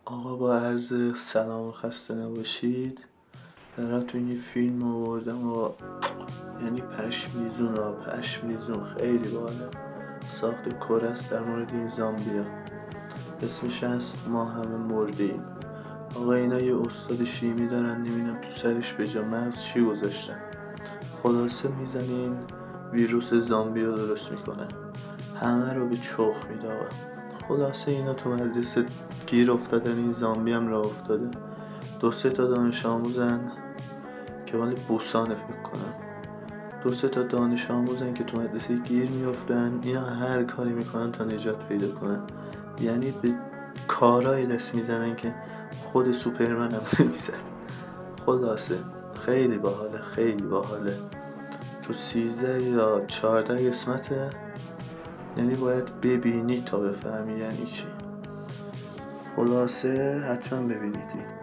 آقا با عرض سلام و خسته نباشید. براتون یه فیلم آوردم و یعنی پشمیزون خیلی باله. ساخت کره است در مورد این زامبیا. اسمش هست ما همه مردیم. آقا اینا یه استاد شیمی دارن، نمیدونم تو سرش به جا مغز چی گذاشتن. خلاصه میزنه این ویروس زامبی رو درست میکنه، همه رو به چخ میده. خلاصه اینا تو مدرسه گیر افتادن، این زامبی هم راه افتاده. 2-3 تا دانش آموزن که مال بوسانه فکر کنم. 2-3 تا دانش آموزن که تو مدرسه گیر میافتن. اینا هر کاری میکنن تا نجات پیدا کنن، یعنی به کارهای دست میزنن که خود سوپرمن هم نمیزد. خلاصه خیلی باحاله. تو 13 یا 14 قسمته، یعنی باید ببینی تا بفهمی یعنی چی. خلاصه حتما ببینید.